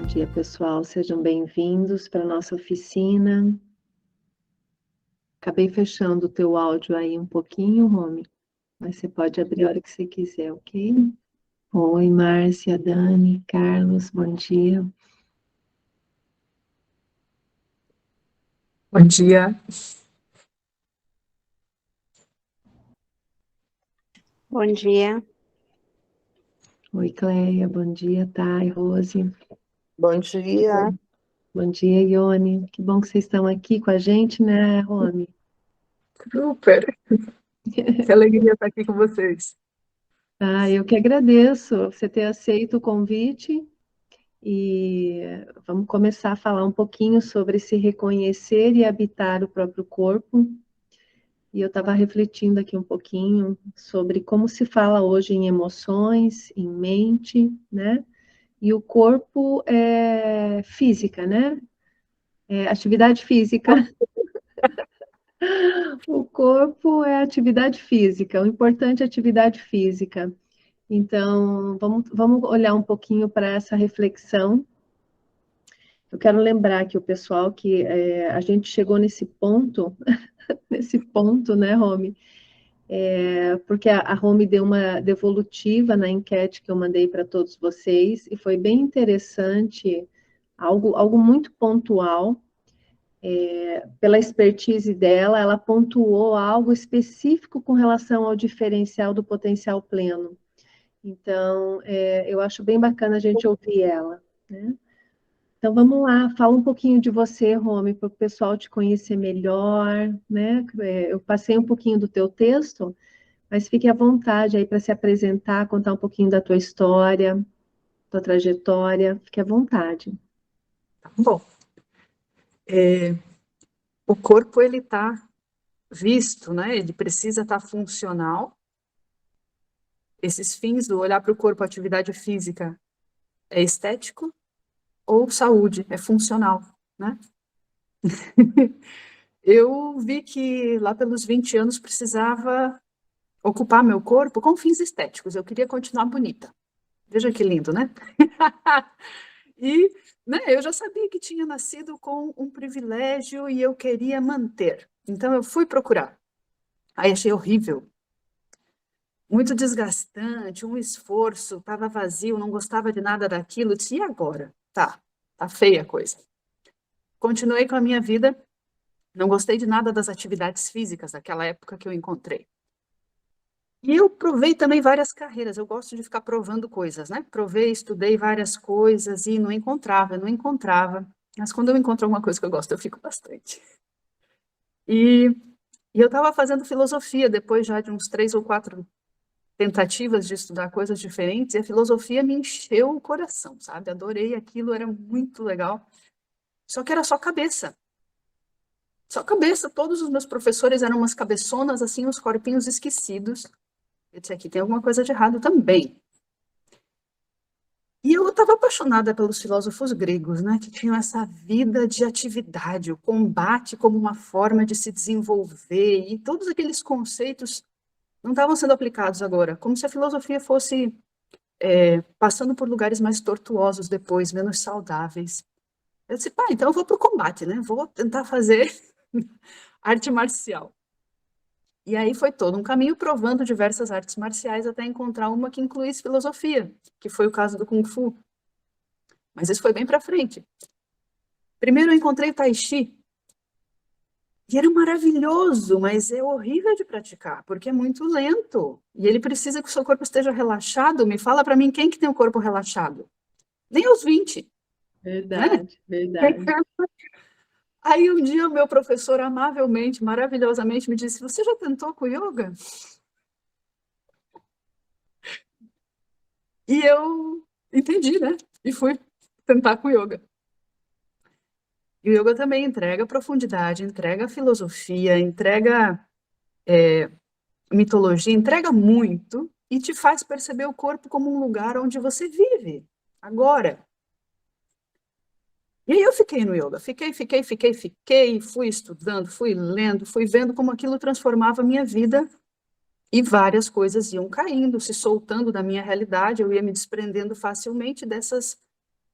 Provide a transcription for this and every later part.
dia, pessoal. Sejam bem-vindos para a nossa oficina. Acabei fechando o teu áudio aí um pouquinho, Romy, mas você pode abrir a hora que você quiser, ok? Oi, Márcia, Dani, Carlos, bom dia. Bom dia. Bom dia. Oi, Cleia, bom dia, Thay, Rose. Bom dia. Bom dia, Ione. Que bom que vocês estão aqui com a gente, né, Romy? Super. Que alegria estar aqui com vocês. Eu que agradeço você ter aceito o convite. E vamos começar a falar um pouquinho sobre se reconhecer e habitar o próprio corpo. E eu estava refletindo aqui um pouquinho sobre como se fala hoje em emoções, em mente, né? E o corpo é física, né? É atividade física. O corpo é atividade física, o importante é atividade física. Então, vamos olhar um pouquinho para essa reflexão. Eu quero lembrar que o pessoal que a gente chegou nesse ponto, né, Romy? Porque a Romy deu uma devolutiva na enquete que eu mandei para todos vocês, e foi bem interessante, algo muito pontual. Pela expertise dela, ela pontuou algo específico com relação ao diferencial do potencial pleno. Então, eu acho bem bacana a gente ouvir ela, né? Então vamos lá, fala um pouquinho de você, Romy, para o pessoal te conhecer melhor, né? Eu passei um pouquinho do teu texto, mas fique à vontade aí para se apresentar, contar um pouquinho da tua história, tua trajetória, fique à vontade. Tá bom. O corpo, ele está visto, né? Ele precisa estar funcional. Esses fins do olhar para o corpo, atividade física, é estético ou saúde, é funcional, né? Eu vi que lá pelos 20 anos precisava ocupar meu corpo com fins estéticos. Eu queria continuar bonita. Veja que lindo, né? E, né, eu já sabia que tinha nascido com um privilégio e eu queria manter. Então, eu fui procurar. Aí achei horrível. Muito desgastante, um esforço, estava vazio, não gostava de nada daquilo. Eu disse, e agora? Tá feia a coisa. Continuei com a minha vida, não gostei de nada das atividades físicas daquela época que eu encontrei. E eu provei também várias carreiras, eu gosto de ficar provando coisas, né? Provei, estudei várias coisas e não encontrava. Mas quando eu encontro alguma coisa que eu gosto, eu fico bastante. E eu estava fazendo filosofia, depois já de uns 3 ou 4 tentativas de estudar coisas diferentes, e a filosofia me encheu o coração, sabe? Adorei aquilo, era muito legal. Só que era só cabeça. Só cabeça, todos os meus professores eram umas cabeçonas, assim, uns corpinhos esquecidos. Eu disse, aqui tem alguma coisa de errado também. E eu estava apaixonada pelos filósofos gregos, né, que tinham essa vida de atividade, o combate como uma forma de se desenvolver, e todos aqueles conceitos não estavam sendo aplicados agora, como se a filosofia fosse passando por lugares mais tortuosos depois, menos saudáveis. Eu disse, pá, então eu vou para o combate, né, vou tentar fazer arte marcial. E aí foi todo um caminho provando diversas artes marciais até encontrar uma que incluísse filosofia, que foi o caso do Kung Fu. Mas isso foi bem para frente. Primeiro eu encontrei o Tai Chi, e era maravilhoso, mas é horrível de praticar, porque é muito lento. E ele precisa que o seu corpo esteja relaxado. Me fala para mim, quem que tem o corpo relaxado? Nem aos 20, né? Verdade, verdade. Aí um dia o meu professor amavelmente, maravilhosamente me disse, você já tentou com yoga? E eu entendi, né? E fui tentar com yoga. E o yoga também entrega profundidade, entrega filosofia, entrega mitologia, entrega muito e te faz perceber o corpo como um lugar onde você vive, agora. E aí eu fiquei no yoga, fiquei, fui estudando, fui lendo, fui vendo como aquilo transformava a minha vida e várias coisas iam caindo, se soltando da minha realidade, eu ia me desprendendo facilmente dessas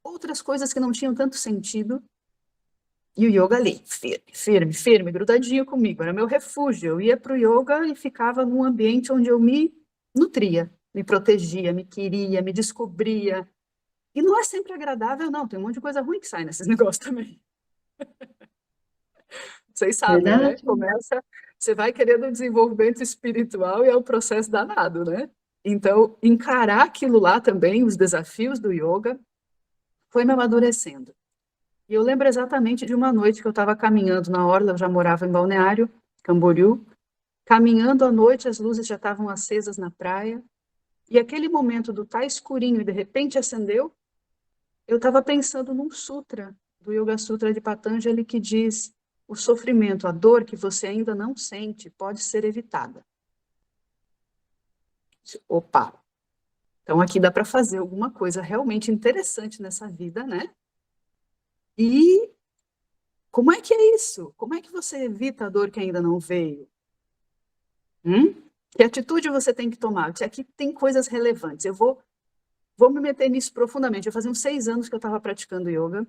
outras coisas que não tinham tanto sentido, e o yoga ali, firme, firme, firme, grudadinho comigo, era meu refúgio. Eu ia para o yoga e ficava num ambiente onde eu me nutria, me protegia, me queria, me descobria. E não é sempre agradável, não, tem um monte de coisa ruim que sai nesses negócios também. Vocês sabem, né? Verdade? Começa, você vai querendo um desenvolvimento espiritual e é um processo danado, né? Então, encarar aquilo lá também, os desafios do yoga, foi me amadurecendo. E eu lembro exatamente de uma noite que eu estava caminhando na orla, eu já morava em Balneário, Camboriú, caminhando à noite, as luzes já estavam acesas na praia, e aquele momento do tá escurinho e de repente acendeu, eu estava pensando num sutra, do Yoga Sutra de Patanjali, que diz: o sofrimento, a dor que você ainda não sente, pode ser evitada. Opa! Então aqui dá para fazer alguma coisa realmente interessante nessa vida, né? E como é que é isso? Como é que você evita a dor que ainda não veio? Que atitude você tem que tomar? Aqui tem coisas relevantes. Eu vou me meter nisso profundamente. Já fazia uns 6 anos que eu estava praticando yoga.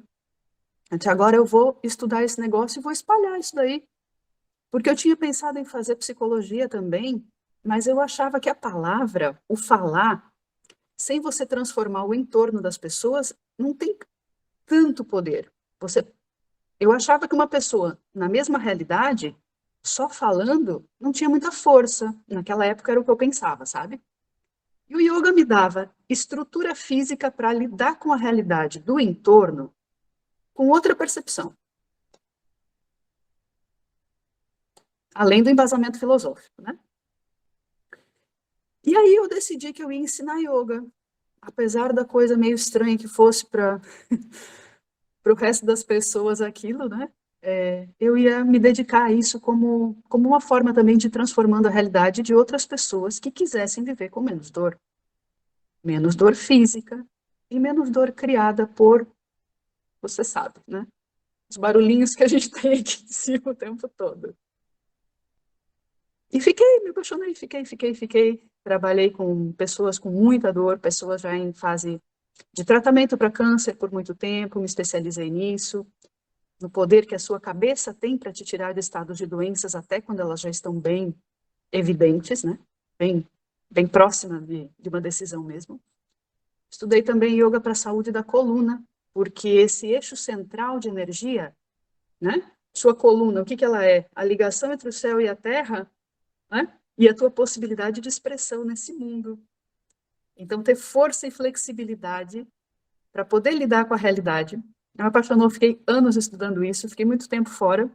Até agora eu vou estudar esse negócio e vou espalhar isso daí. Porque eu tinha pensado em fazer psicologia também, mas eu achava que a palavra, o falar, sem você transformar o entorno das pessoas, não tem tanto poder. Eu achava que uma pessoa, na mesma realidade, só falando, não tinha muita força. Naquela época era o que eu pensava, sabe? E o yoga me dava estrutura física para lidar com a realidade do entorno com outra percepção, além do embasamento filosófico, né? E aí eu decidi que eu ia ensinar yoga, apesar da coisa meio estranha que fosse para o resto das pessoas aquilo, né? Eu ia me dedicar a isso como uma forma também de transformando a realidade de outras pessoas que quisessem viver com menos dor física e menos dor criada por, você sabe, né? Os barulhinhos que a gente tem aqui em cima o tempo todo. E me apaixonei, fiquei. Trabalhei com pessoas com muita dor, pessoas já em fase de tratamento para câncer por muito tempo, me especializei nisso, no poder que a sua cabeça tem para te tirar de estados de doenças até quando elas já estão bem evidentes, né? Bem próxima de uma decisão mesmo. Estudei também yoga para a saúde da coluna, porque esse eixo central de energia, né? Sua coluna, o que ela é? A ligação entre o céu e a terra, né? E a tua possibilidade de expressão nesse mundo. Então, ter força e flexibilidade para poder lidar com a realidade. Me apaixonou, fiquei anos estudando isso, fiquei muito tempo fora.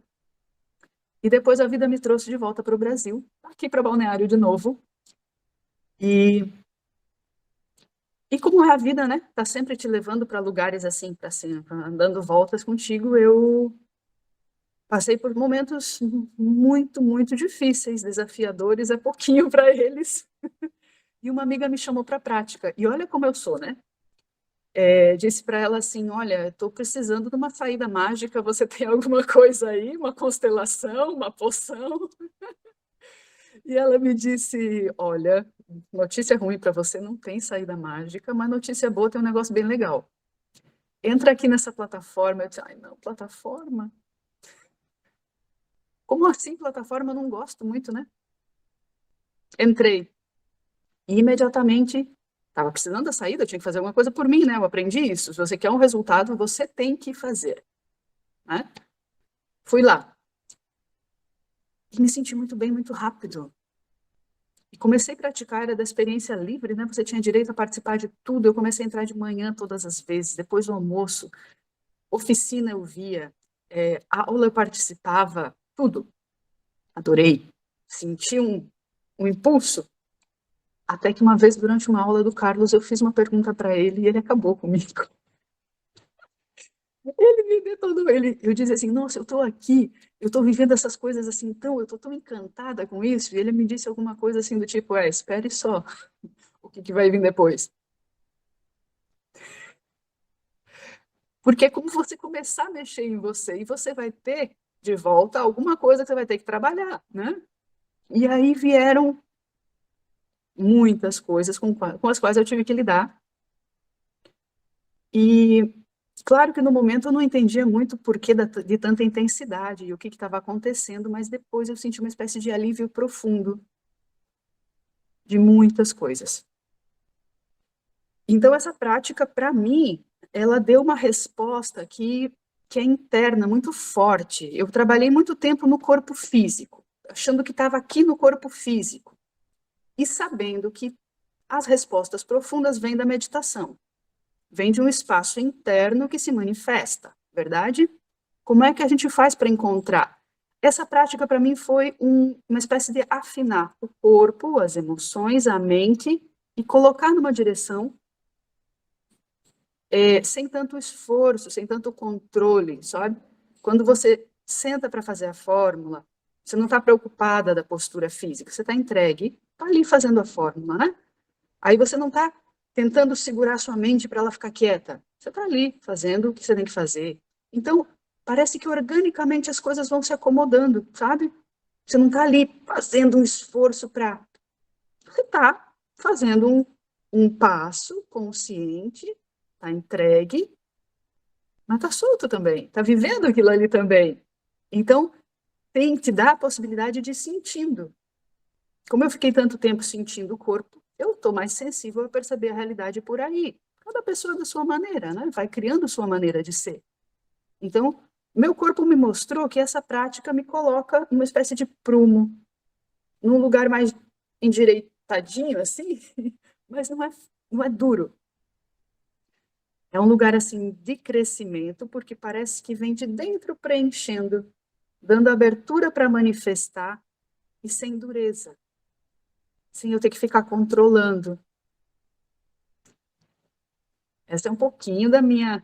E depois a vida me trouxe de volta para o Brasil, aqui para Balneário de novo. E como é a vida, né? Tá sempre te levando para lugares assim, para cima, dando voltas contigo. Eu passei por momentos muito, muito difíceis, desafiadores, é pouquinho para eles. E uma amiga me chamou para a prática. E olha como eu sou, né? Disse para ela assim: olha, estou precisando de uma saída mágica. Você tem alguma coisa aí? Uma constelação, uma poção? E ela me disse: olha, notícia ruim para você, não tem saída mágica, mas notícia boa, tem um negócio bem legal. Entra aqui nessa plataforma. Eu disse: ai, não, plataforma? Como assim plataforma? Eu não gosto muito, né? Entrei. E imediatamente, estava precisando da saída, eu tinha que fazer alguma coisa por mim, né? Eu aprendi isso. Se você quer um resultado, você tem que fazer, né? Fui lá. E me senti muito bem, muito rápido. E comecei a praticar, era da experiência livre, né? Você tinha direito a participar de tudo. Eu comecei a entrar de manhã todas as vezes, depois do almoço. Oficina eu via, aula eu participava, tudo. Adorei. Senti um impulso. Até que uma vez, durante uma aula do Carlos, eu fiz uma pergunta para ele e ele acabou comigo. Ele me detonou, eu dizia assim: nossa, eu estou aqui, eu estou vivendo essas coisas assim, eu estou tão encantada com isso. E ele me disse alguma coisa assim do tipo: espere só, o que vai vir depois. Porque é como você começar a mexer em você e você vai ter de volta alguma coisa que você vai ter que trabalhar, né? E aí vieram muitas coisas com as quais eu tive que lidar. E Claro que no momento eu não entendia muito o porquê de tanta intensidade e o que estava acontecendo, mas depois eu senti uma espécie de alívio profundo de muitas coisas. Então, essa prática, para mim, ela deu uma resposta que é interna, muito forte. Eu trabalhei muito tempo no corpo físico, achando que estava aqui no corpo físico, e sabendo que as respostas profundas vêm da meditação, vêm de um espaço interno que se manifesta, verdade? Como é que a gente faz para encontrar? Essa prática, para mim, foi uma espécie de afinar o corpo, as emoções, a mente, e colocar numa direção sem tanto esforço, sem tanto controle, sabe? Quando você senta para fazer a fórmula, você não está preocupada da postura física, você está entregue, está ali fazendo a fórmula, né? Aí você não está tentando segurar sua mente para ela ficar quieta, você está ali fazendo o que você tem que fazer. Então, parece que organicamente as coisas vão se acomodando, sabe? Você não está ali fazendo um esforço para... Você está fazendo um passo consciente, está entregue, mas está solto também, está vivendo aquilo ali também. Então, te dá a possibilidade de ir sentindo. Como eu fiquei tanto tempo sentindo o corpo, eu estou mais sensível a perceber a realidade por aí. Cada pessoa da sua maneira, né? Vai criando sua maneira de ser. Então, meu corpo me mostrou que essa prática me coloca numa espécie de prumo, num lugar mais endireitadinho, assim, mas não é duro. É um lugar, assim, de crescimento, porque parece que vem de dentro preenchendo, dando abertura para manifestar e sem dureza, sem eu ter que ficar controlando. Essa é um pouquinho da minha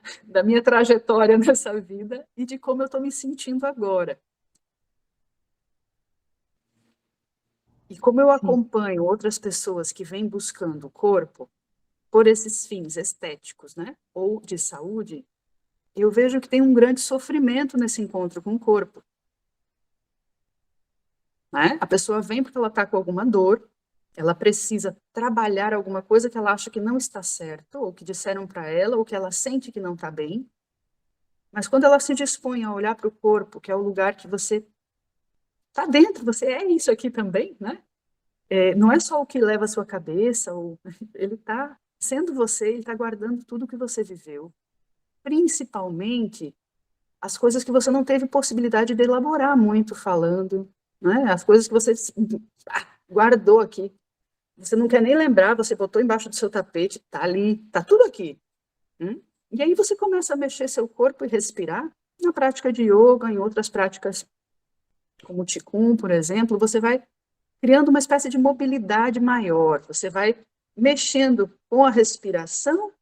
trajetória nessa vida e de como eu estou me sentindo agora. E como eu acompanho outras pessoas que vêm buscando o corpo por esses fins estéticos, né, ou de saúde, eu vejo que tem um grande sofrimento nesse encontro com o corpo. Né? A pessoa vem porque ela está com alguma dor, ela precisa trabalhar alguma coisa que ela acha que não está certo, ou que disseram para ela, ou que ela sente que não está bem. Mas quando ela se dispõe a olhar para o corpo, que é o lugar que você está dentro, você é isso aqui também, né? Não é só o que leva a sua cabeça, ele está sendo você, ele está guardando tudo que você viveu. Principalmente as coisas que você não teve possibilidade de elaborar muito falando, né? As coisas que você guardou aqui. Você não quer nem lembrar, você botou embaixo do seu tapete, tá ali, tá tudo aqui. E aí você começa a mexer seu corpo e respirar. Na prática de yoga, em outras práticas, como o Qigong, por exemplo, você vai criando uma espécie de mobilidade maior. Você vai mexendo com a respiração,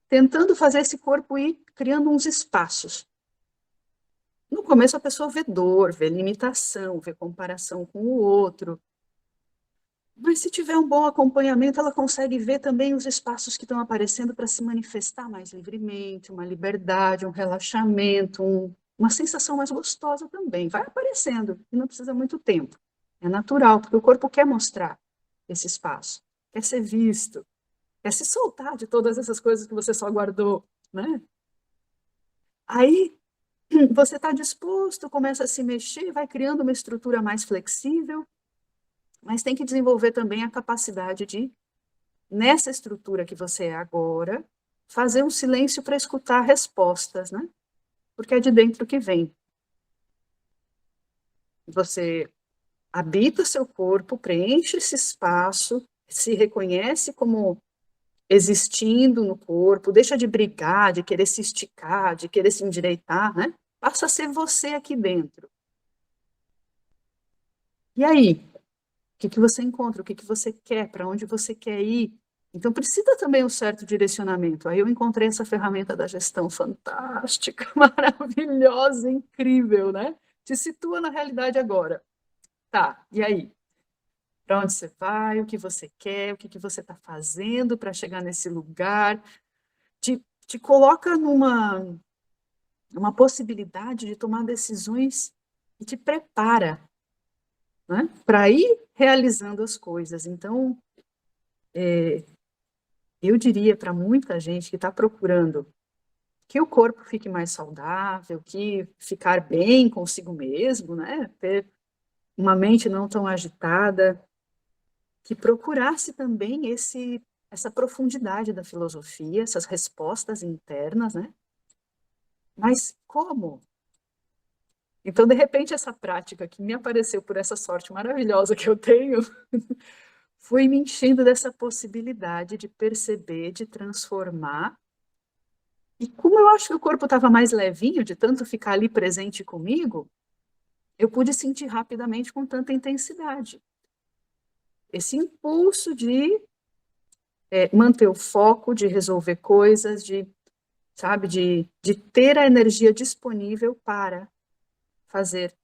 tentando fazer esse corpo ir criando uns espaços. No começo a pessoa vê dor, vê limitação, vê comparação com o outro. Mas se tiver um bom acompanhamento, ela consegue ver também os espaços que estão aparecendo para se manifestar mais livremente, uma liberdade, um relaxamento, uma sensação mais gostosa também. Vai aparecendo e não precisa muito tempo. É natural, porque o corpo quer mostrar esse espaço, quer ser visto, quer se soltar de todas essas coisas que você só guardou, né? Aí você está disposto, começa a se mexer, vai criando uma estrutura mais flexível, mas tem que desenvolver também a capacidade de, nessa estrutura que você é agora, fazer um silêncio para escutar respostas, né? Porque é de dentro que vem. Você habita seu corpo, preenche esse espaço, se reconhece como existindo no corpo, deixa de brigar, de querer se esticar, de querer se endireitar, né? Passa a ser você aqui dentro. E aí? O que você encontra? O que você quer? Para onde você quer ir? Então, precisa também um certo direcionamento. Aí eu encontrei essa ferramenta da gestão fantástica, maravilhosa, incrível, né? Te situa na realidade agora. Tá, e aí? Para onde você vai? O que você quer? O que você está fazendo para chegar nesse lugar? Te coloca numa possibilidade de tomar decisões e te prepara, né, para ir realizando as coisas. Então, eu diria para muita gente que está procurando que o corpo fique mais saudável, que ficar bem consigo mesmo, né? Ter uma mente não tão agitada, que procurasse também essa profundidade da filosofia, essas respostas internas, né? Mas como? Então, de repente, essa prática que me apareceu por essa sorte maravilhosa que eu tenho, foi me enchendo dessa possibilidade de perceber, de transformar. E como eu acho que o corpo estava mais levinho, de tanto ficar ali presente comigo, eu pude sentir rapidamente com tanta intensidade. Esse impulso de manter o foco, de resolver coisas, sabe, de ter a energia disponível para fazer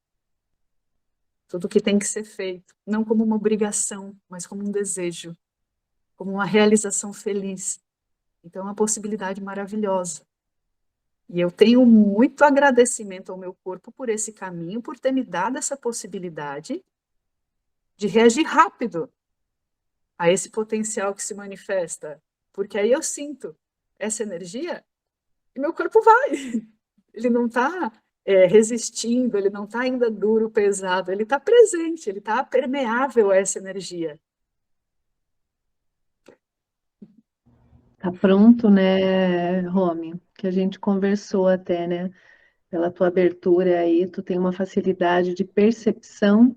tudo o que tem que ser feito, não como uma obrigação, mas como um desejo, como uma realização feliz. Então, é uma possibilidade maravilhosa. E eu tenho muito agradecimento ao meu corpo por esse caminho, por ter me dado essa possibilidade de reagir rápido a esse potencial que se manifesta. Porque aí eu sinto essa energia e meu corpo vai. Ele não está resistindo, ele não está ainda duro, pesado, ele está presente, ele está permeável a essa energia. Tá pronto, né, Rome? Que a gente conversou até, né? Pela tua abertura aí, tu tem uma facilidade de percepção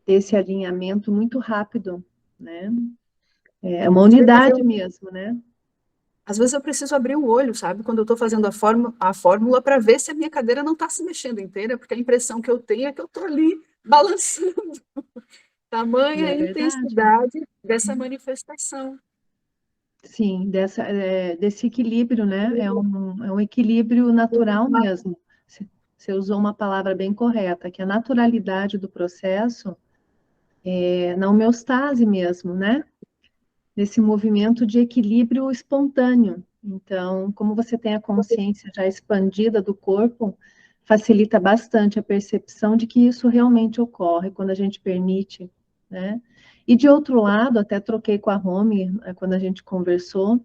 desse alinhamento muito rápido, né? É uma unidade mesmo, né? Às vezes eu preciso abrir o olho, sabe? Quando eu estou fazendo a fórmula para ver se a minha cadeira não está se mexendo inteira, porque a impressão que eu tenho é que eu estou ali balançando. E Tamanha é a verdade. intensidade dessa manifestação. Sim, desse equilíbrio, né? É um equilíbrio natural mesmo. Você usou uma palavra bem correta, que a naturalidade do processo é na homeostase mesmo, né? Nesse movimento de equilíbrio espontâneo. Então, como você tem a consciência já expandida do corpo, facilita bastante a percepção de que isso realmente ocorre quando a gente permite, né? E de outro lado, até troquei com a Romy quando a gente conversou,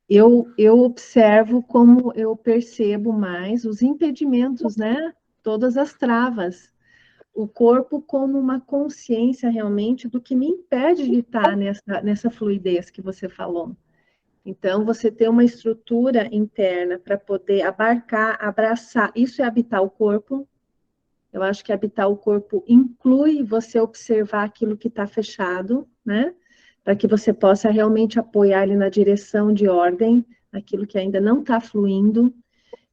eu observo como eu percebo mais os impedimentos, né? Todas as travas. O corpo como uma consciência realmente do que me impede de estar nessa fluidez que você falou. Então, você ter uma estrutura interna para poder abarcar, abraçar, isso é habitar o corpo. Eu acho que habitar o corpo inclui você observar aquilo que está fechado, né? Para que você possa realmente apoiar ele na direção de ordem, aquilo que ainda não está fluindo.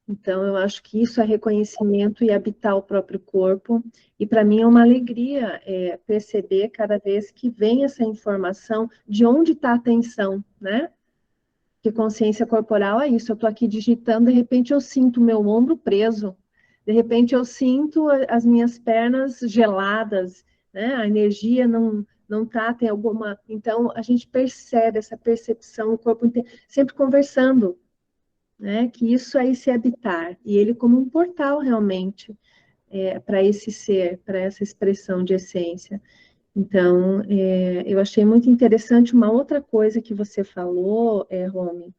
Então, eu acho que isso é reconhecimento e habitar o próprio corpo. E para mim é uma alegria perceber cada vez que vem essa informação de onde está a atenção, né? Que consciência corporal é isso. Eu estou aqui digitando, de repente eu sinto o meu ombro preso, de repente eu sinto as minhas pernas geladas, né? A energia não tá, tem alguma. Então a gente percebe essa percepção, o corpo inteiro, sempre conversando, né? Que isso é esse habitar, e ele como um portal realmente para esse ser, para essa expressão de essência. Então, eu achei muito interessante uma outra coisa que você falou, Romy,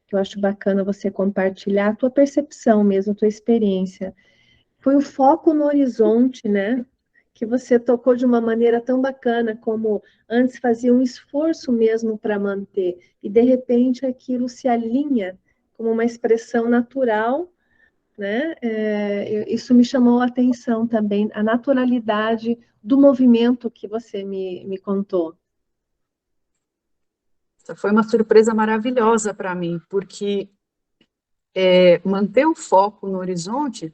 que eu acho bacana você compartilhar a tua percepção mesmo, a tua experiência. Foi o foco no horizonte, né? Que você tocou de uma maneira tão bacana, como antes fazia um esforço mesmo para manter, e de repente aquilo se alinha como uma expressão natural, né? Isso me chamou a atenção também, a naturalidade do movimento que você me contou. Essa foi uma surpresa maravilhosa para mim, porque manter o foco no horizonte,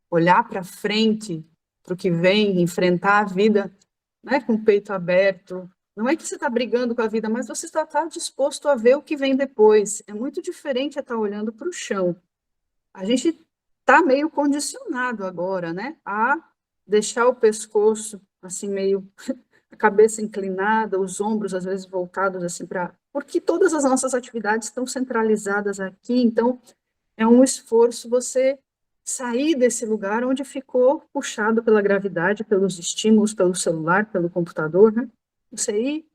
olhar para frente, para o que vem, enfrentar a vida, né, com o peito aberto. Não é que você está brigando com a vida, mas você está disposto a ver o que vem depois. É muito diferente a estar olhando para o chão. A gente está meio condicionado agora, né, a deixar o pescoço assim meio a cabeça inclinada, os ombros às vezes voltados assim para, porque todas as nossas atividades estão centralizadas aqui, então é um esforço você sair desse lugar onde ficou puxado pela gravidade, pelos estímulos, pelo celular, pelo computador, né? Você ir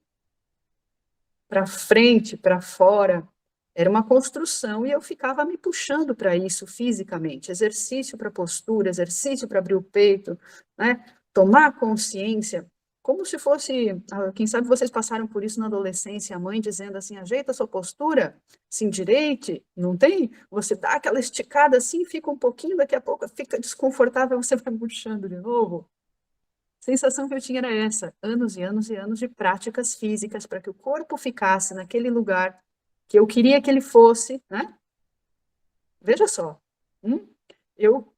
para frente, para fora, Era uma construção e eu ficava me puxando para isso fisicamente. Exercício para postura, exercício para abrir o peito, né? Tomar consciência, como se fosse, quem sabe vocês passaram por isso na adolescência, a mãe dizendo assim, ajeita a sua postura, se endireite, não tem? Você dá aquela esticada assim, fica um pouquinho, daqui a pouco fica desconfortável, você vai puxando de novo. A sensação que eu tinha era essa, anos e anos e anos de práticas físicas para que o corpo ficasse naquele lugar que eu queria que ele fosse, né? Veja só, eu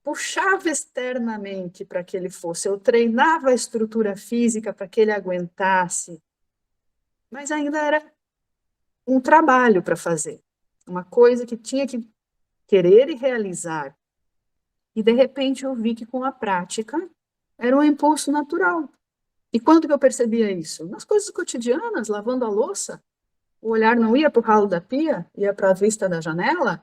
puxava externamente para que ele fosse, eu treinava a estrutura física para que ele aguentasse, mas ainda era um trabalho para fazer, uma coisa que tinha que querer e realizar. E de repente eu vi que com a prática era um impulso natural. E quando que eu percebia isso? Nas coisas cotidianas, lavando a louça, o olhar não ia para o ralo da pia, ia para a vista da janela.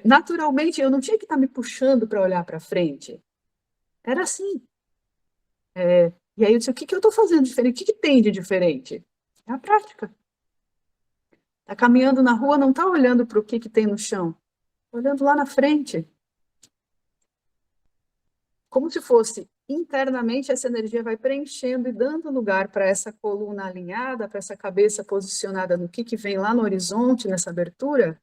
Naturalmente, eu não tinha que estar me puxando para olhar para frente. Era assim. E aí eu disse, o que eu estou fazendo diferente? O que tem de diferente? É a prática. Está caminhando na rua, não está olhando para o que tem no chão. Olhando lá na frente. Como se fosse internamente essa energia vai preenchendo e dando lugar para essa coluna alinhada, para essa cabeça posicionada no que vem lá no horizonte, nessa abertura,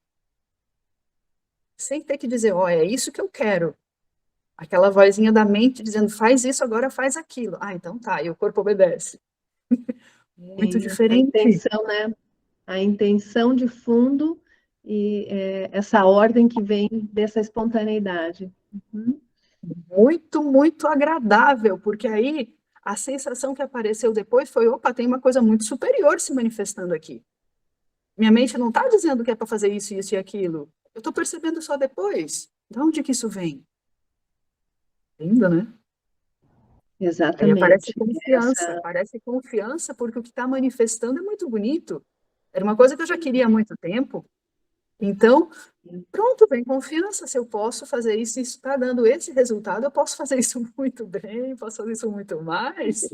sem ter que dizer, ó, é isso que eu quero. Aquela vozinha da mente dizendo, faz isso, agora faz aquilo. Ah, então tá, e o corpo obedece. Muito diferente. A intenção, né? A intenção de fundo e essa ordem que vem dessa espontaneidade. Muito, muito agradável, porque aí a sensação que apareceu depois foi, opa, tem uma coisa muito superior se manifestando aqui. Minha mente não está dizendo que é para fazer isso, isso e aquilo. Eu estou percebendo só depois. De onde que isso vem? Lindo, né? Aí aparece Exatamente. aparece confiança, porque o que está manifestando é muito bonito. Era uma coisa que eu já queria há muito tempo. Então, pronto, vem confiança. Se eu posso fazer isso, isso está dando esse resultado, eu posso fazer isso muito bem, posso fazer isso muito mais.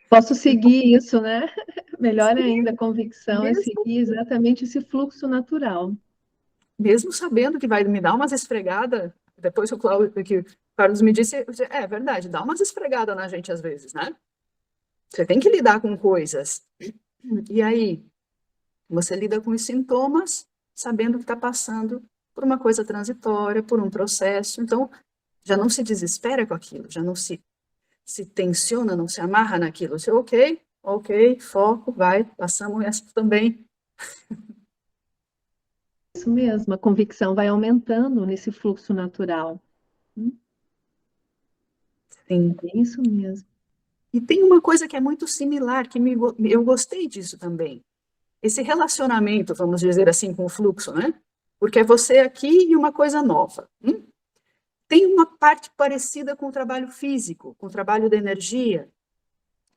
Posso seguir isso, né? Melhor ainda, a convicção é Mesmo, seguir exatamente esse fluxo natural. mesmo sabendo que vai me dar umas esfregadas, depois que o Carlos me disse, é verdade, dá umas esfregadas na gente às vezes, né? Você tem que lidar com coisas. E aí, você lida com os sintomas, sabendo que está passando por uma coisa transitória, por um processo. Então, já não se desespera com aquilo, já não se tensiona, não se amarra naquilo. Você, ok, foco, vai, passamos essa também. Isso mesmo, a convicção vai aumentando nesse fluxo natural. Sim. É isso mesmo. E tem uma coisa que é muito similar, que eu gostei disso também. Esse relacionamento, vamos dizer assim, com o fluxo, né? Porque é você aqui e uma coisa nova. Tem uma parte parecida com o trabalho físico, com o trabalho da energia,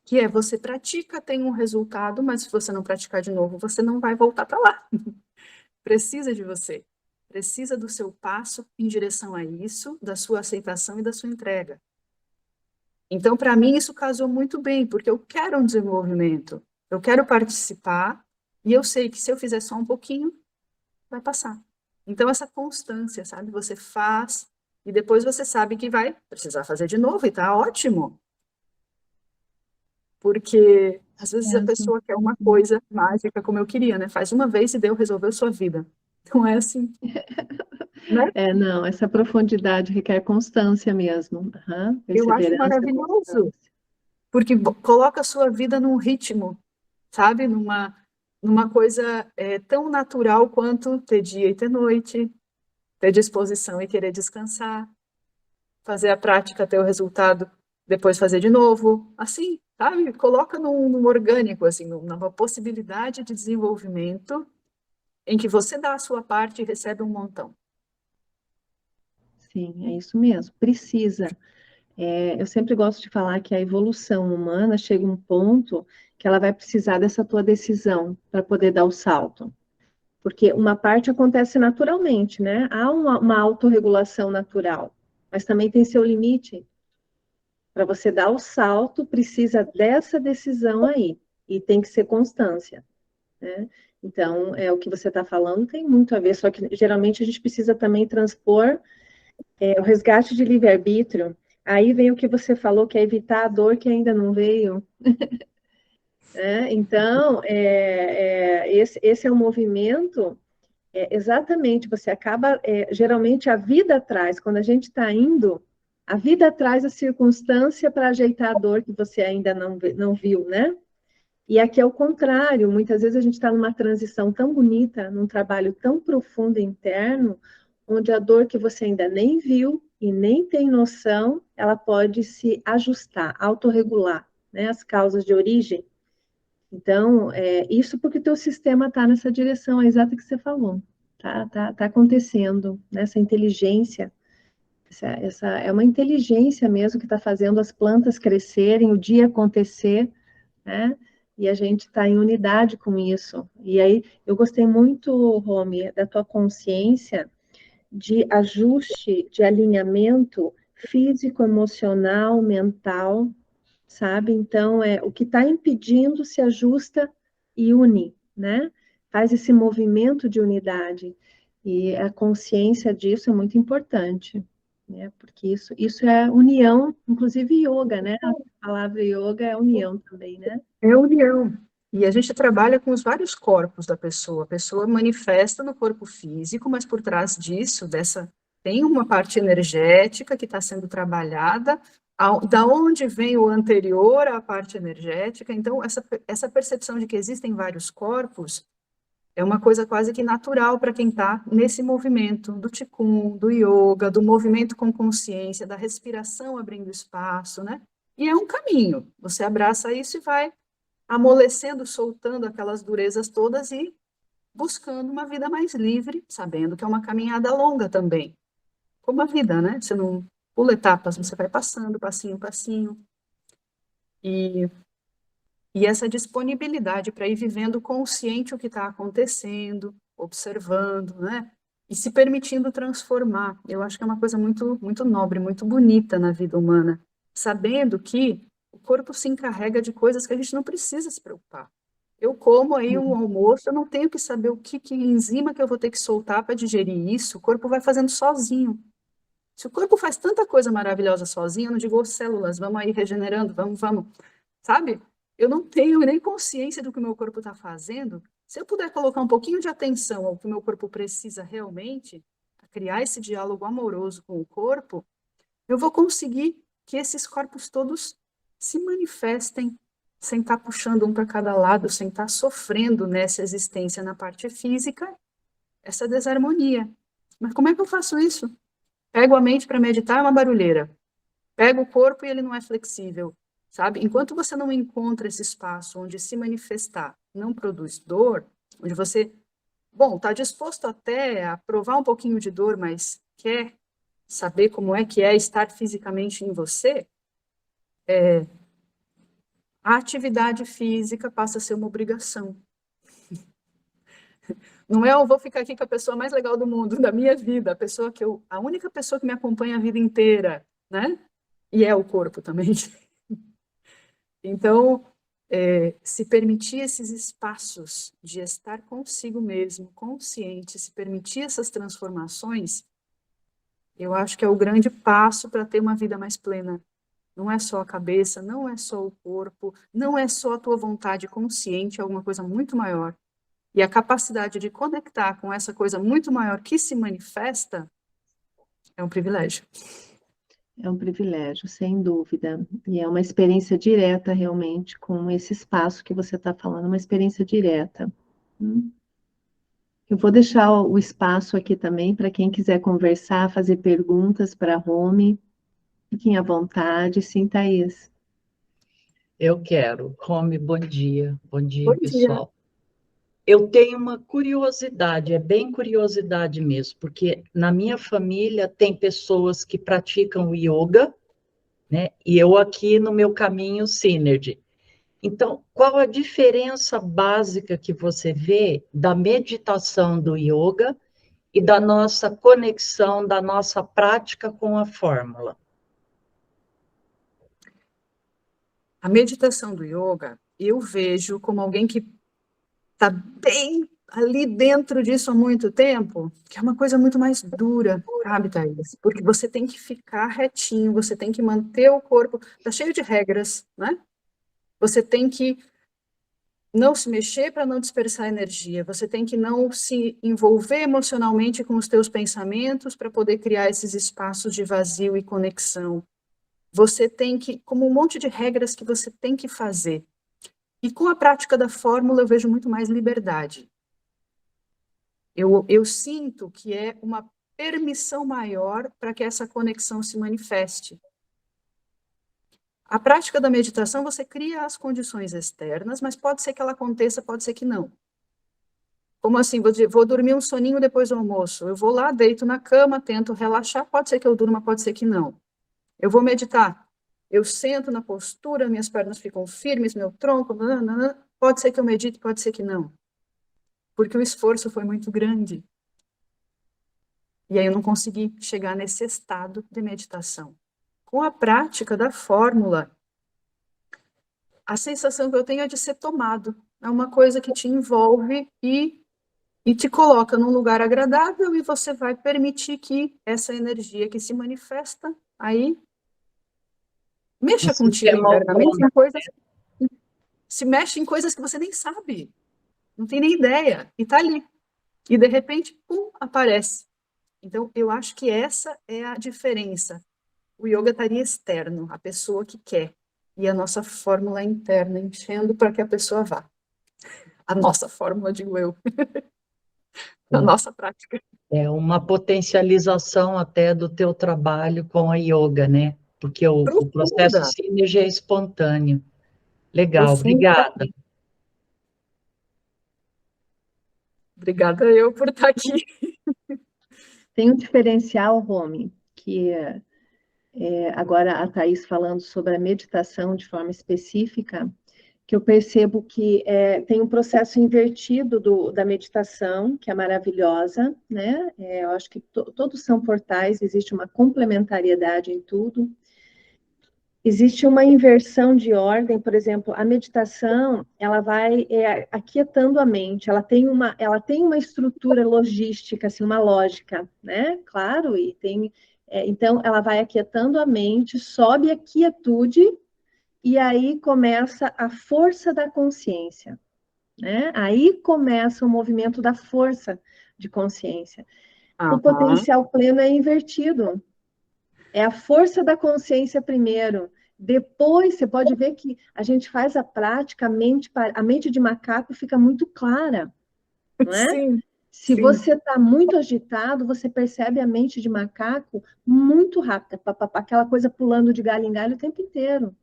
que é você pratica, tem um resultado, mas se você não praticar de novo, você não vai voltar para lá. Precisa de você. Precisa do seu passo em direção a isso, da sua aceitação e da sua entrega. Então, para mim, isso casou muito bem, porque eu quero um desenvolvimento, eu quero participar, e eu sei que se eu fizer só um pouquinho, vai passar. Então, essa constância, sabe? Você faz, e depois você sabe que vai precisar fazer de novo, e tá ótimo. Porque, às vezes, a pessoa quer uma coisa mágica, como eu queria, né? Faz uma vez e deu, resolveu sua vida. Não é assim, né? Não, essa profundidade requer constância mesmo. Eu acho Perseverança, maravilhoso, constância. porque coloca a sua vida num ritmo, sabe? Numa coisa tão natural quanto ter dia e ter noite, ter disposição e querer descansar, fazer a prática, ter o resultado, depois fazer de novo, assim, sabe? Coloca num orgânico, assim, numa possibilidade de desenvolvimento em que você dá a sua parte e recebe um montão. Sim, é isso mesmo. Precisa. Eu sempre gosto de falar que a evolução humana chega a um ponto que ela vai precisar dessa tua decisão para poder dar o salto. Porque uma parte acontece naturalmente, né? Há uma autorregulação natural, mas também tem seu limite. Para você dar o salto, precisa dessa decisão aí, e tem que ser constância, né? Então, o que você está falando tem muito a ver, só que geralmente a gente precisa também transpor o resgate de livre-arbítrio. Aí vem o que você falou, que é evitar a dor que ainda não veio. Então, esse é um movimento, exatamente, você acaba, geralmente a vida traz, quando a gente está indo, a vida traz a circunstância para ajeitar a dor que você ainda não viu, né? E aqui é o contrário, muitas vezes a gente está numa transição tão bonita, num trabalho tão profundo interno, onde a dor que você ainda nem viu e nem tem noção, ela pode se ajustar, autorregular, né, as causas de origem. Então, isso porque o teu sistema está nessa direção, é exato o que você falou, tá acontecendo, nessa inteligência, essa é uma inteligência mesmo que está fazendo as plantas crescerem, o dia acontecer, né? E a gente está em unidade com isso. E aí, eu gostei muito, Romy, da tua consciência de ajuste, de alinhamento físico, emocional, mental, sabe? Então, o que está impedindo se ajusta e une, né? Faz esse movimento de unidade. E a consciência disso é muito importante, né? Porque isso é união, inclusive yoga, né? A palavra yoga é união também, né? É união. E a gente trabalha com os vários corpos da pessoa. A pessoa manifesta no corpo físico, mas por trás disso, tem uma parte energética que está sendo trabalhada, da onde vem o anterior à parte energética. Então, essa percepção de que existem vários corpos é uma coisa quase que natural para quem está nesse movimento do Qigong, do yoga, do movimento com consciência, da respiração abrindo espaço, né? E é um caminho. Você abraça isso e vai amolecendo, soltando aquelas durezas todas e buscando uma vida mais livre, sabendo que é uma caminhada longa também. Como a vida, né? Você não pula etapas, você vai passando, passinho, passinho. E essa disponibilidade para ir vivendo consciente o que está acontecendo, observando, né? E se permitindo transformar. Eu acho que é uma coisa muito, muito nobre, muito bonita na vida humana. Sabendo que o corpo se encarrega de coisas que a gente não precisa se preocupar. Eu como aí um almoço, eu não tenho que saber que enzima que eu vou ter que soltar para digerir isso, o corpo vai fazendo sozinho. Se o corpo faz tanta coisa maravilhosa sozinho, eu não digo, células, vamos aí regenerando, vamos, sabe? Eu não tenho nem consciência do que o meu corpo está fazendo. Se eu puder colocar um pouquinho de atenção ao que o meu corpo precisa realmente, a criar esse diálogo amoroso com o corpo, eu vou conseguir que esses corpos todos se manifestem sem estar puxando um para cada lado, sem estar sofrendo nessa existência na parte física, essa desarmonia. Mas como é que eu faço isso? Pego a mente para meditar, é uma barulheira. Pego o corpo e ele não é flexível, sabe? Enquanto você não encontra esse espaço onde se manifestar não produz dor, onde você, bom, está disposto até a provar um pouquinho de dor, mas quer saber como é que é estar fisicamente em você, a atividade física passa a ser uma obrigação. Não é eu vou ficar aqui com a pessoa mais legal do mundo, da minha vida, a única pessoa que me acompanha a vida inteira, né? E é o corpo também. Então, se permitir esses espaços de estar consigo mesmo, consciente, se permitir essas transformações, eu acho que é o grande passo para ter uma vida mais plena. Não é só a cabeça, não é só o corpo, não é só a tua vontade consciente, é alguma coisa muito maior. E a capacidade de conectar com essa coisa muito maior que se manifesta é um privilégio. É um privilégio, sem dúvida. E é uma experiência direta, realmente, com esse espaço que você está falando, uma experiência direta. Eu vou deixar o espaço aqui também para quem quiser conversar, fazer perguntas para a Romy. Fiquem à vontade. Sim, Thaís. Eu quero. Romy, bom dia. Bom dia, Bom dia. pessoal. Eu tenho uma curiosidade, é bem curiosidade mesmo, porque na minha família tem pessoas que praticam yoga, né? E eu aqui no meu caminho Synergy. Então, qual a diferença básica que você vê da meditação do yoga e da nossa conexão, da nossa prática com a fórmula? A meditação do yoga, eu vejo como alguém que está bem ali dentro disso há muito tempo, que é uma coisa muito mais dura, sabe, Thaís? Porque você tem que ficar retinho, você tem que manter o corpo, está cheio de regras, né? Você tem que não se mexer para não dispersar energia, você tem que não se envolver emocionalmente com os teus pensamentos para poder criar esses espaços de vazio e conexão. Você tem que, como um monte de regras que você tem que fazer. E com a prática da fórmula eu vejo muito mais liberdade. Eu sinto que é uma permissão maior para que essa conexão se manifeste. A prática da meditação, você cria as condições externas, mas pode ser que ela aconteça, pode ser que não. Como assim? Vou dormir um soninho depois do almoço. Eu vou lá, deito na cama, tento relaxar, pode ser que eu durma, pode ser que não. Eu vou meditar. Eu sento na postura, minhas pernas ficam firmes, meu tronco, pode ser que eu medite, pode ser que não. Porque o esforço foi muito grande. E aí eu não consegui chegar nesse estado de meditação. Com a prática da fórmula, a sensação que eu tenho é de ser tomado. É uma coisa que te envolve e te coloca num lugar agradável e você vai permitir que essa energia que se manifesta aí mexa contigo internamente em coisas, se mexe em coisas que você nem sabe, não tem nem ideia, e tá ali. E de repente, pum, aparece. Então, eu acho que essa é a diferença. O yoga estaria externo, a pessoa que quer. E a nossa fórmula interna, enchendo para que a pessoa vá. A nossa fórmula, digo eu. A nossa prática. É uma potencialização até do teu trabalho com a yoga, né? Porque o processo Synergy é espontâneo. Legal, obrigada. Obrigada eu por estar aqui. Tem um diferencial, Romy, que agora a Thaís falando sobre a meditação de forma específica, que eu percebo que tem um processo invertido da meditação, que é maravilhosa, né? Eu acho que todos são portais, existe uma complementariedade em tudo. Existe uma inversão de ordem, por exemplo, a meditação, ela vai aquietando a mente, ela tem uma estrutura logística, assim, uma lógica, né? Claro, e tem... então, ela vai aquietando a mente, sobe a quietude, e aí começa a força da consciência, né? Aí começa o movimento da força de consciência. O potencial pleno é invertido. É a força da consciência primeiro. Depois, você pode ver que a gente faz a prática, a mente de macaco fica muito clara, não é? Sim. Se você está muito agitado, você percebe a mente de macaco muito rápida, aquela coisa pulando de galho em galho o tempo inteiro.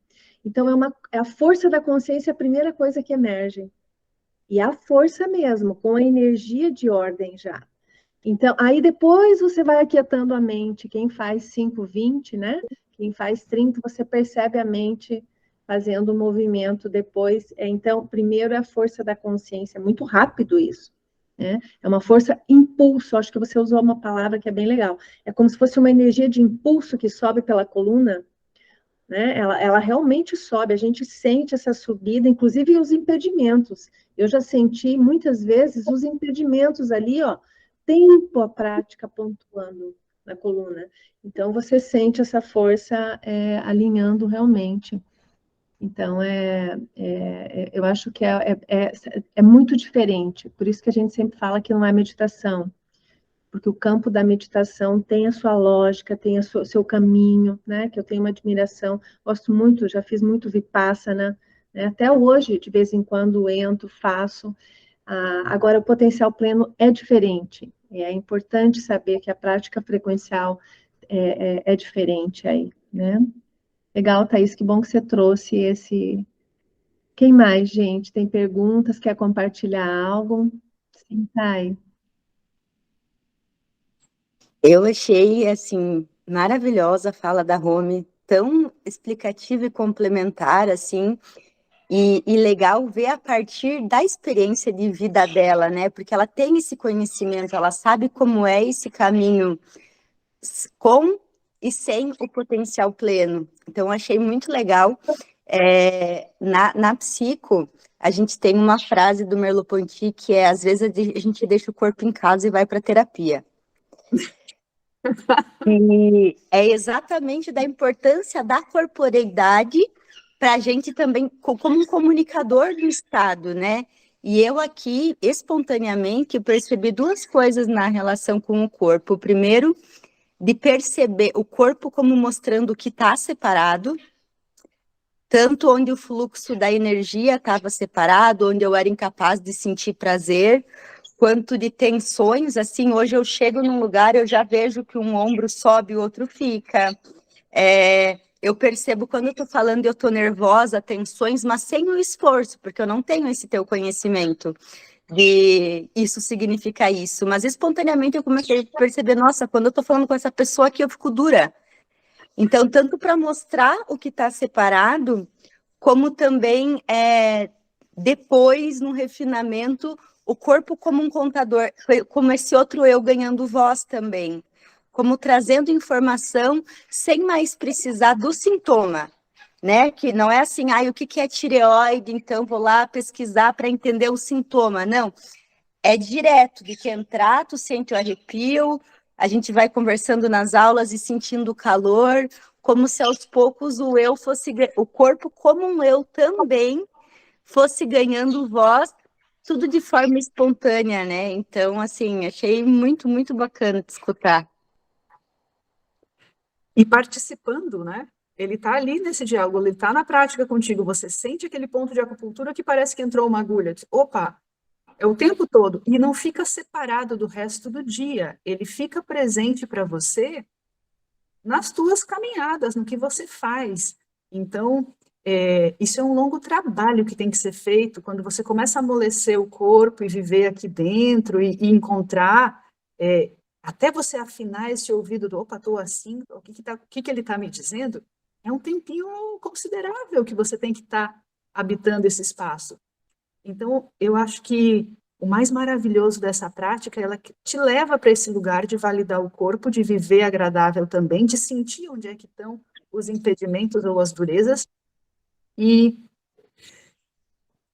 Então, é a força da consciência a primeira coisa que emerge. E a força mesmo, com a energia de ordem já. Então, aí depois você vai aquietando a mente. Quem faz 5-20, né? Quem faz 30, você percebe a mente fazendo o movimento depois. Então, primeiro é a força da consciência, é muito rápido isso. Né? É uma força impulso, acho que você usou uma palavra que é bem legal. É como se fosse uma energia de impulso que sobe pela coluna, né? Ela realmente sobe, a gente sente essa subida, inclusive os impedimentos. Eu já senti muitas vezes os impedimentos ali, ó, tempo a prática pontuando na coluna. Então, você sente essa força alinhando realmente. Então, eu acho que é muito diferente. Por isso que a gente sempre fala que não é meditação. Porque o campo da meditação tem a sua lógica, tem o seu caminho, né? Que eu tenho uma admiração. Gosto muito, já fiz muito Vipassana, né? Até hoje, de vez em quando, entro, faço. Agora, o potencial pleno é diferente. É importante saber que a prática frequencial é diferente aí, né? Legal, Thaís, que bom que você trouxe esse... Quem mais, gente? Tem perguntas? Quer compartilhar algo? Sim, Thay. Eu achei, assim, maravilhosa a fala da Romy, tão explicativa e complementar, assim, e legal ver a partir da experiência de vida dela, né? Porque ela tem esse conhecimento, ela sabe como é esse caminho com e sem o potencial pleno. Então, achei muito legal Na psico, a gente tem uma frase do Merleau-Ponty que é: às vezes a gente deixa o corpo em casa e vai para terapia. E é exatamente da importância da corporeidade para a gente também, como um comunicador do Estado, né? E eu aqui, espontaneamente, percebi duas coisas na relação com o corpo. Primeiro, de perceber o corpo como mostrando que está separado, tanto onde o fluxo da energia estava separado, onde eu era incapaz de sentir prazer, quanto de tensões. Assim, hoje eu chego num lugar, eu já vejo que um ombro sobe e o outro fica. Eu percebo quando eu estou falando eu estou nervosa, tensões, mas sem o esforço, porque eu não tenho esse teu conhecimento de isso significa isso. Mas espontaneamente eu comecei a perceber, nossa, quando eu estou falando com essa pessoa aqui, eu fico dura. Então, tanto para mostrar o que está separado, como também depois, no refinamento, o corpo como um contador, como esse outro eu ganhando voz também, como trazendo informação sem mais precisar do sintoma, né? Que não é assim, o que é tireoide, então vou lá pesquisar para entender o sintoma. Não, é direto, de que entrar, tu sente o arrepio, a gente vai conversando nas aulas e sentindo o calor, como se aos poucos o corpo como um eu também fosse ganhando voz, tudo de forma espontânea, né? Então, assim, achei muito, muito bacana de escutar. E participando, né? Ele está ali nesse diálogo, ele está na prática contigo, você sente aquele ponto de acupuntura que parece que entrou uma agulha. Opa, é o tempo todo. E não fica separado do resto do dia. Ele fica presente para você nas tuas caminhadas, no que você faz. Então, isso é um longo trabalho que tem que ser feito quando você começa a amolecer o corpo e viver aqui dentro e encontrar, até você afinar esse ouvido do, opa, estou assim, o que ele está me dizendo? É um tempinho considerável que você tem que estar habitando esse espaço. Então, eu acho que o mais maravilhoso dessa prática é ela que te leva para esse lugar de validar o corpo, de viver agradável também, de sentir onde é que estão os impedimentos ou as durezas, e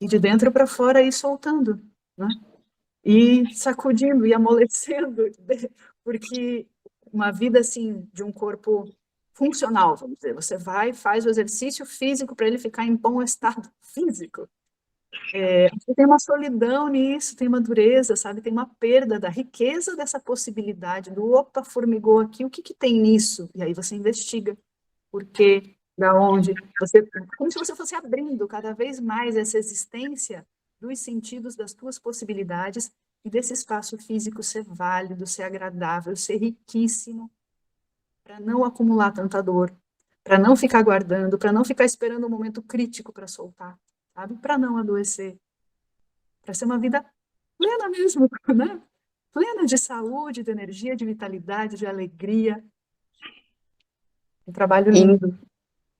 de dentro para fora ir soltando, né? E sacudindo e amolecendo, porque uma vida assim, de um corpo funcional, vamos dizer, você vai, faz o exercício físico para ele ficar em bom estado físico. Tem uma solidão nisso, tem uma dureza, sabe? Tem uma perda da riqueza dessa possibilidade, do opa, formigou aqui, o que tem nisso? E aí você investiga por quê, da onde, como se você fosse abrindo cada vez mais essa existência dos sentidos, das tuas possibilidades, e desse espaço físico ser válido, ser agradável, ser riquíssimo, para não acumular tanta dor, para não ficar guardando, para não ficar esperando um momento crítico para soltar, sabe? Para não adoecer, para ser uma vida plena mesmo, né? Plena de saúde, de energia, de vitalidade, de alegria. Um trabalho lindo.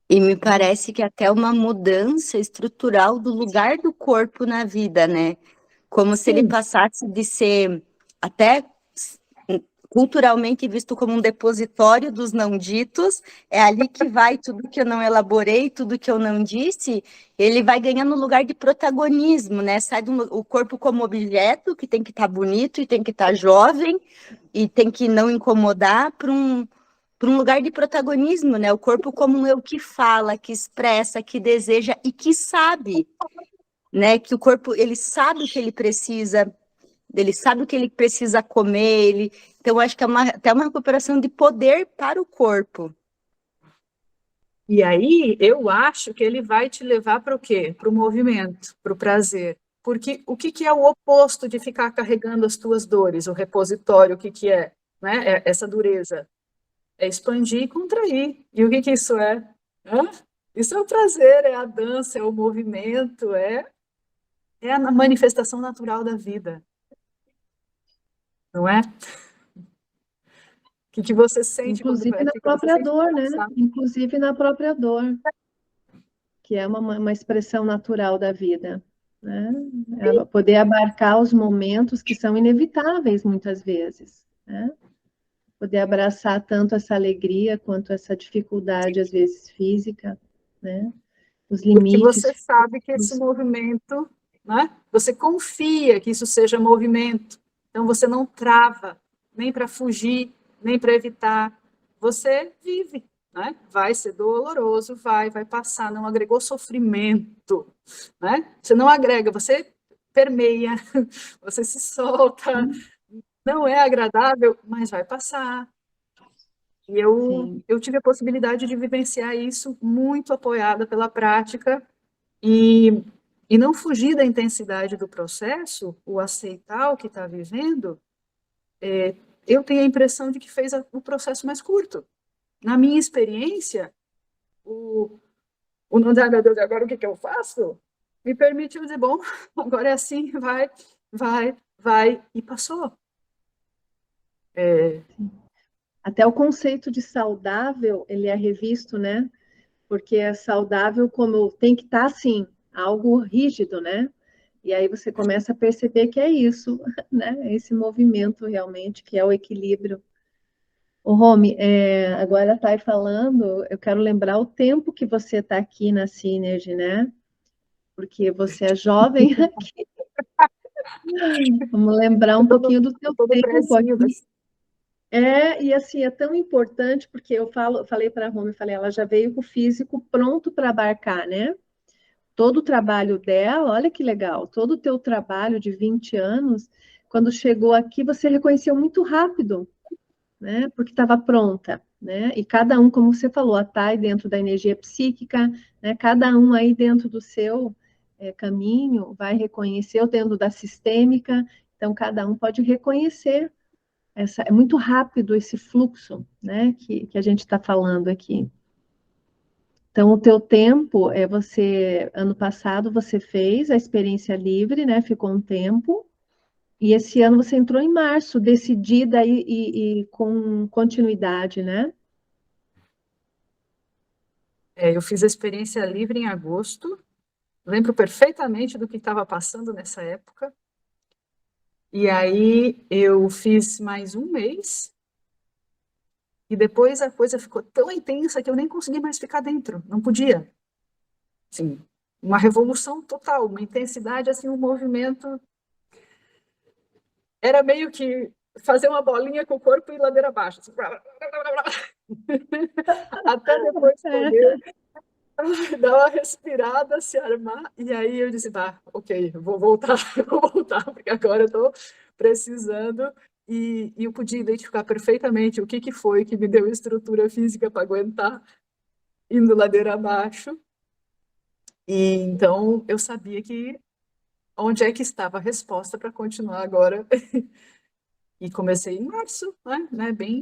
E me parece que até uma mudança estrutural do lugar do corpo na vida, né? Como se ele passasse de ser até culturalmente visto como um depositório dos não ditos, é ali que vai tudo que eu não elaborei, tudo que eu não disse, ele vai ganhando lugar de protagonismo, né? Sai o corpo como objeto, que tem que estar bonito e tem que estar jovem, e tem que não incomodar, para um lugar de protagonismo, né? O corpo como um eu que fala, que expressa, que deseja e que sabe, né? Que o corpo, ele sabe o que ele precisa comer, então acho que é até uma recuperação de poder para o corpo. E aí, eu acho que ele vai te levar para o quê? Para o movimento, para o prazer. Porque o que é o oposto de ficar carregando as tuas dores? O repositório, o que é? Né? Essa dureza. É expandir e contrair. E o que isso é? Isso é o prazer, é a dança, é o movimento, é a manifestação natural da vida. Não é? O que você sente inclusive na própria dor, né? Inclusive na própria dor, que é uma expressão natural da vida, né? É poder abarcar os momentos que são inevitáveis muitas vezes, né? Poder abraçar tanto essa alegria quanto essa dificuldade, às vezes física, né? os Porque limites você sabe que esse físicos. movimento, né? Você confia que isso seja movimento. Então você não trava, nem para fugir, nem para evitar. Você vive, né? Vai ser doloroso, vai passar, não agregou sofrimento, né? Você não agrega, você permeia, você se solta. Não é agradável, mas vai passar. E Sim, eu tive a possibilidade de vivenciar isso muito apoiada pela prática e, e não fugir da intensidade do processo, o aceitar o que está vivendo, eu tenho a impressão de que fez o processo mais curto. Na minha experiência, o não dar, meu Deus, agora o que, que eu faço? Me permitiu dizer, bom, agora é assim, vai, e passou. até o conceito de saudável, ele é revisto, né? Porque é saudável como tem que estar assim, algo rígido, né? E aí você começa a perceber que é isso, né? Esse movimento realmente, que é o equilíbrio. Ô, Romy, agora a Thay falando, eu quero lembrar o tempo que você está aqui na Synergy, né? Porque você é jovem aqui. Vamos lembrar um pouquinho do teu Todo tempo prezinho aqui. E assim, é tão importante, porque falei para a Romy, falei, ela já veio com o físico pronto para abarcar, né? Todo o trabalho dela, olha que legal, todo o teu trabalho de 20 anos, quando chegou aqui, você reconheceu muito rápido, né? Porque estava pronta, né? E cada um, como você falou, a Thay dentro da energia psíquica, né? Cada um aí dentro do seu caminho vai reconhecer, ou dentro da sistêmica, então cada um pode reconhecer é muito rápido esse fluxo, né? Que a gente está falando aqui. Então, o teu tempo ano passado você fez a experiência livre, né? Ficou um tempo, e esse ano você entrou em março, decidida e com continuidade, né? Eu fiz a experiência livre em agosto, lembro perfeitamente do que estava passando nessa época, e aí eu fiz mais um mês, e depois a coisa ficou tão intensa que eu nem consegui mais ficar dentro, não podia. Assim, uma revolução total, uma intensidade, assim, um movimento. Era meio que fazer uma bolinha com o corpo e ladeira abaixo. Assim, até depois poder dar uma respirada, se armar, e aí eu disse, ok, vou voltar, vou voltar, porque agora eu estou precisando, e eu podia identificar perfeitamente o que foi que me deu estrutura física para aguentar indo ladeira abaixo, e então eu sabia que onde é que estava a resposta para continuar agora, e comecei em março, né?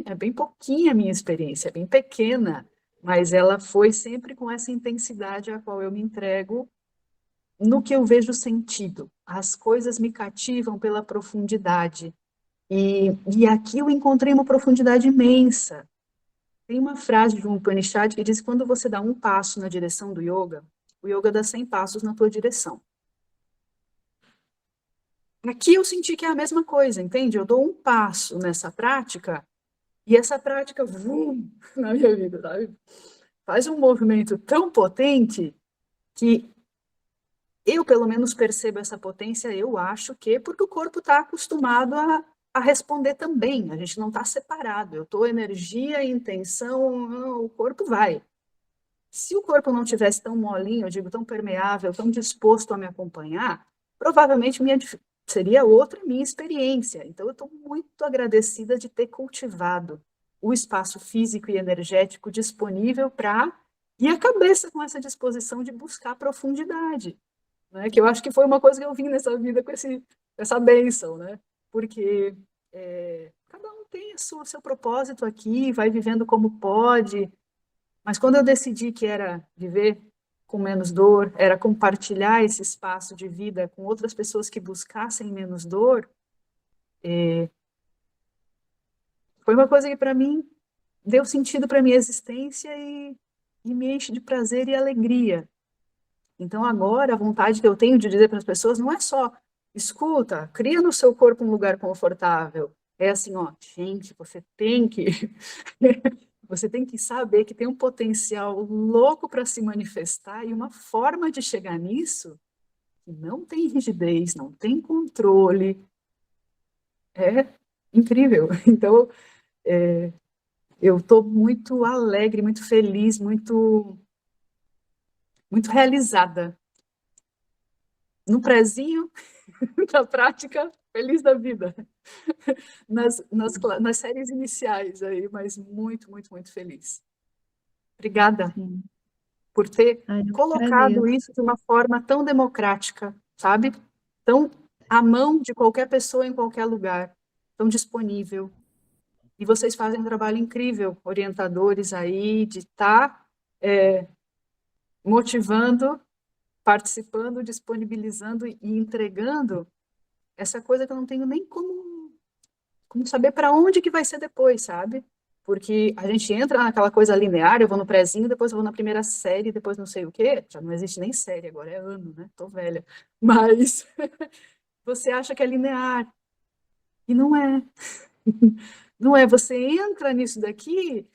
É bem pouquinha a minha experiência, é bem pequena, mas ela foi sempre com essa intensidade a qual eu me entrego no que eu vejo sentido. As coisas me cativam pela profundidade. E aqui eu encontrei uma profundidade imensa. Tem uma frase de um Upanishad que diz que quando você dá um passo na direção do yoga, o yoga dá 100 passos na tua direção. Aqui eu senti que é a mesma coisa, entende? Eu dou um passo nessa prática e essa prática, na minha vida, sabe? Faz um movimento tão potente que eu, pelo menos, percebo essa potência, eu acho que porque o corpo está acostumado a responder também. A gente não está separado. Eu estou energia, intenção, o corpo vai. Se o corpo não tivesse tão molinho, eu digo, tão permeável, tão disposto a me acompanhar, provavelmente seria outra minha experiência. Então, eu estou muito agradecida de ter cultivado o espaço físico e energético disponível para... E a cabeça com essa disposição de buscar profundidade. Né? Que eu acho que foi uma coisa que eu vim nessa vida com essa bênção, né? Porque cada um tem o seu propósito aqui, vai vivendo como pode, mas quando eu decidi que era viver com menos dor, era compartilhar esse espaço de vida com outras pessoas que buscassem menos dor, foi uma coisa que para mim deu sentido para minha existência e me enche de prazer e alegria. Então, agora, a vontade que eu tenho de dizer para as pessoas não é só, escuta, cria no seu corpo um lugar confortável. É assim, ó, gente, você tem que Você tem que saber que tem um potencial louco para se manifestar e uma forma de chegar nisso que não tem rigidez, não tem controle. É incrível. Então, eu estou muito alegre, muito feliz, muito realizada. No prezinho, na prática, feliz da vida. Nas séries iniciais aí, mas muito, muito, muito feliz. Obrigada Sim. por ter Eu colocado agradeço. isso de uma forma tão democrática, sabe? Tão à mão de qualquer pessoa em qualquer lugar, tão disponível. E vocês fazem um trabalho incrível, orientadores aí, de estar motivando, participando, disponibilizando e entregando essa coisa que eu não tenho nem como saber para onde que vai ser depois, sabe? Porque a gente entra naquela coisa linear, eu vou no prezinho, depois eu vou na primeira série, depois não sei o quê. Já não existe nem série agora, é ano, né? Tô velha. Mas você acha que é linear. E não é. Não é. Você entra nisso daqui,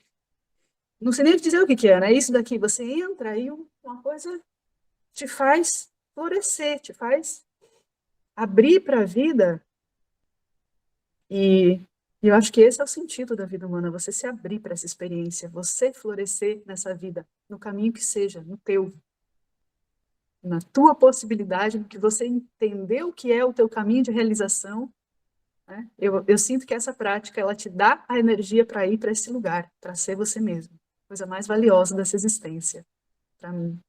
não sei nem dizer o que é, né? Isso daqui, você entra e uma coisa te faz florescer, te faz abrir para a vida. E eu acho que esse é o sentido da vida humana, você se abrir para essa experiência, você florescer nessa vida, no caminho que seja, no teu, na tua possibilidade, que você entendeu o que é o teu caminho de realização, né? Eu sinto que essa prática, ela te dá a energia para ir para esse lugar, para ser você mesmo, coisa mais valiosa dessa existência, para mim.